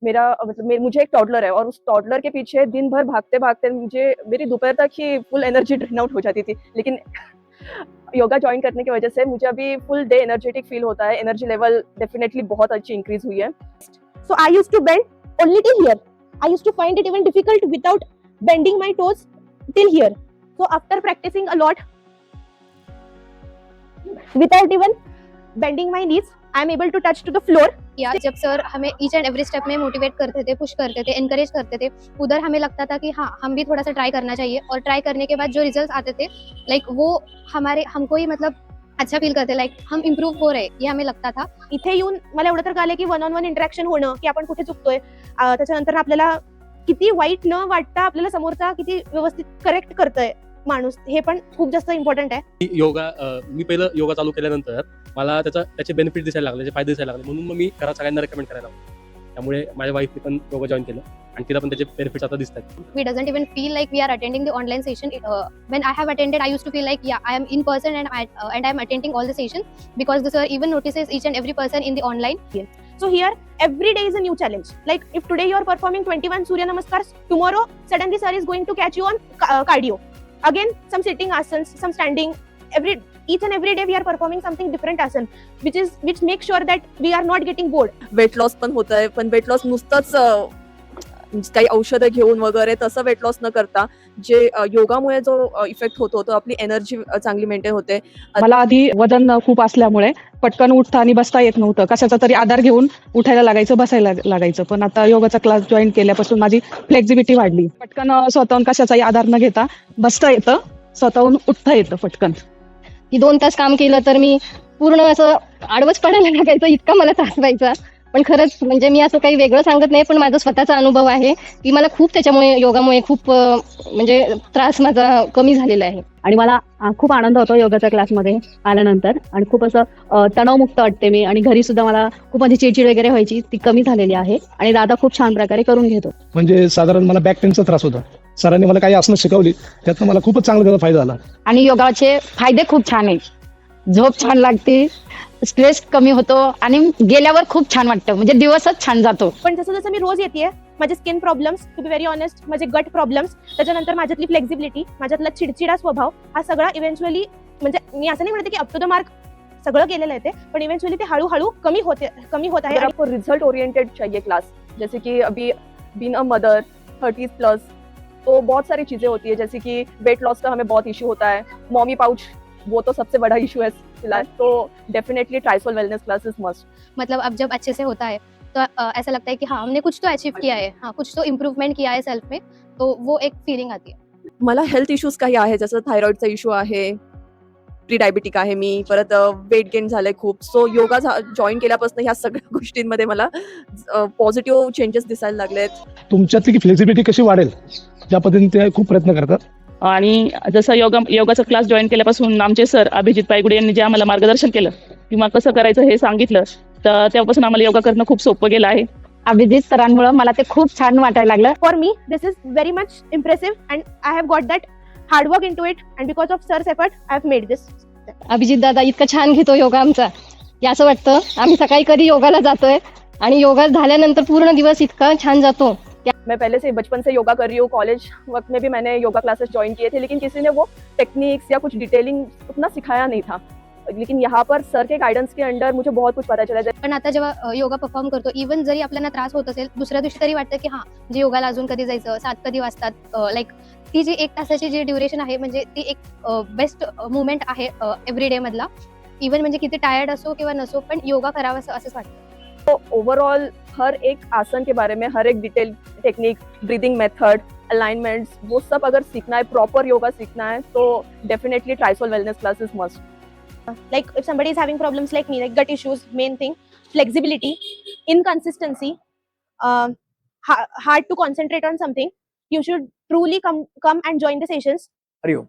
मुझे एक टॉडलर है और उस टॉडलर के पीछे दिन भर भागते भागते मेरी दोपहर तक ही फुल एनर्जी ड्रेन आउट हो जाती थी। लेकिन योगा ज्वाइन करने की वजह से मुझे अभी फुल डे एनर्जेटिक फील होता है। एनर्जी लेवल डेफिनेटली बहुत अच्छी इंक्रीज हुई है। So I used to bend only till here. I used to find it even difficult without bending my toes till here. So after practicing a lot, without even bending my knees, I am able to touch to the floor. या जब sir हमें each end every step में motivate करते थे, push करते थे, encourage करते थे, उधर हमें लगता था कि हाँ हम भी थोड़ा सा ट्राई करना चाहिए। और ट्राई करने के बाद जो रिजल्ट आते थे लाइक वो हमको ही मतलब अच्छा फील करते, लाइक हम इम्प्रूव हो रहे ये हमें लगता था। इथे येऊन मला एवढं तर कळलं की वन ऑन वन इंटरॅक्शन होणं, की आपण कुठे चुकतोय, त्याच्यानंतर आपल्याला किती वाईट न वाटता आपल्याला समोरचा किती व्यवस्थित करेक्ट करतोय माणूस, हे पण खूप जास्त इम्पॉर्टंट आहे। योगा मी पहिलं योगा चालू केल्यानंतर मला त्याचे बेनिफिट दिसायला लागले, त्याचे फायदे दिसायला लागले, म्हणून मग मी घरात सगळ्यांना रेकमेंड करायला लागलो। त्यामुळे माझ्या वाईफने पण योगा जॉईन केलं आणि तिला पण त्याचे बेनिफिट्स आता दिसतात। We doesn't even feel like we are attending the online session. When I have attended, I used to feel like yeah, I am in person and I am attending all the sessions because the sir even notices each and every person in the online. So here every day is a new challenge. Like if today you are performing 21 Surya Namaskars, tomorrow suddenly sir is going to catch you on cardio. Again some sitting asanas, some standing. Each and every day we are performing something different asan, which makes sure that we are not getting bored. Weight loss पण होत आहे, पण weight loss नुसतंच काही औषधं घेऊन वगैरे तसं वेट लॉस न करता जे योगामुळे जो इफेक्ट होतो तो आपली एनर्जी चांगली मेंटेन होते। मला आधी वजन खूप असल्यामुळे पटकन उठता आणि बसता येत नव्हतं, कशाचा तरी आधार घेऊन उठायला लागायचं, बसायला लागायचं। पण आता योगाचा क्लास जॉईन केल्यापासून माझी फ्लेक्झिबिलिटी वाढली, पटकन स्वतःहून कशाचाही आधार न घेता बसता येतं, स्वतःहून उठता येतं पटकन। की 2 तास काम केलं तर मी पूर्ण असं आडवच पडायला लागायचं, इतका मला त्रास व्हायचा। पण खरंच म्हणजे मी असं काही वेगळं सांगत नाही, पण माझा स्वतःचा अनुभव आहे की मला खूप त्याच्यामुळे योगामुळे खूप म्हणजे त्रास माझा कमी झालेला आहे। आणि मला खूप आनंद होतो योगाच्या क्लासमध्ये आल्यानंतर आणि खूप असं तणावमुक्त वाटते मी। आणि घरी सुद्धा मला खूप माझी चिडचिड वगैरे व्हायची ती कमी झालेली आहे आणि दादा खूप छान प्रकारे करून घेतो। म्हणजे साधारण मला बॅक पेनचा त्रास होता, सरांनी मला काही आसनं शिकवली, त्यातनं मला खूपच चांगला त्याचा फायदा झाला। आणि योगाचे फायदे खूप छान आहेत, झोप छान लागते, स्ट्रेस कमी होतो आणि गेल्यावर खूप छान वाटतं, म्हणजे दिवसच छान जातो। पण जसं जसं मी रोज येते, माझे skin problems, to be very honest, माझे गट प्रॉब्लेम्स, त्याच्यानंतर माझ्यातली फ्लेक्झिबिलिटी, माझ्यातला चिडचिडा स्वभाव, हा सगळा इव्हेंच्युअली म्हणजे मी असं नाही म्हणते की अप टू द मार्क सगळं केलेलं आहे ते, पण इव्हेंच्युअली ते हळूहळू कमी होत आहे। आपको रिजल्ट ओरिएंटेड चाहिए क्लास, जैसे कि अभी बीइंग अ मदर 30 प्लस तो बहुत सारी चीजें होती है, जैसे कि वेट लॉस का हमें बहुत इशू होता है, मॉमी पाउच वो तो सबसे बड़ा इशू है फिलहाल, तो definitely Trisol wellness class is must. मतलब अब जब अच्छे से होता है तो ऐसा लगता है कि हाँ हमने कुछ तो अचीव किया है, हाँ कुछ तो इम्प्रूवमेंट किया है सेल्फ में, तो वो एक फीलिंग आती है। मला हेल्थ इश्यूज काही आहे, जसं थायरॉइडचा इशू आहे, प्री डायबिटिक आहे मी, परत वेट गेन झालंय खूप। सो योगा जॉईन केल्यापासून ह्या सगळ्या गोष्टींमध्ये मला पॉझिटिव्ह चेंजेस दिसायला लागलेत। तुमच्यातली फ्लेक्झिबिलिटी कशी वाढेल या पद्धतीने ते खूप प्रयत्न करतात। आणि जसं योगाचा क्लास जॉईन केल्यापासून आमचे सर अभिजित पायगुडे यांनी जे आम्हाला मार्गदर्शन केलं किंवा कसं करायचं हे सांगितलं, तर तेव्हापासून आम्हाला योगा करणं खूप सोपं गेलं आहे। अभिजित सरांमुळे मला ते खूप छान वाटायला लागलं। For me, this is very much impressive and I have got that hard work into it and because of sir's effort, I have made this. Abhijit दादा इतका छान घेतो योगा आमचा, की असं वाटतं आम्ही सकाळी कधी योगाला जातोय आणि योगा झाल्यानंतर पूर्ण दिवस इतका छान जातो। मैं पहले से बचपन से योगा कर रही हूँ, कॉलेज वक्त में भी मैंने योगा क्लासेस ज्वाइन किए थे, लेकिन किसी ने वो टेक्निक्स या कुछ डिटेलिंग उतना सिखाया नहीं था। लेकिन यहाँ पर सर के गाइडेंस के अंडर मुझे बहुत कुछ पता चला। पण आता जेव्हा योगा परफॉर्म करतो, इव्हन जरी आपल्याला त्रास होत असेल, दुसऱ्या दिवशी तरी वाटतं की हां जे योगाला अजून कधी जायचं, 7 कधी वाजतात, लाईक ती जी 1 तासाची जी ड्युरेशन आहे म्हणजे ती एक बेस्ट मुवमेंट आहे एव्हरी डे मधला। इव्हन म्हणजे किती टायर्ड असो किंवा नसो, पण योगा करावं असंच वाटतं। तो ओवरऑल हर एक आसन के बारे में, हर एक detail technique, breathing method, alignments, वो सब अगर सीखना है, प्रॉपर योगा सीखना है, तो definitely Trisol wellness class is must. Like if somebody is having problems like me, like gut issues, main thing, flexibility, inconsistency, hard to concentrate on something, you should truly come and join the sessions. Hariom.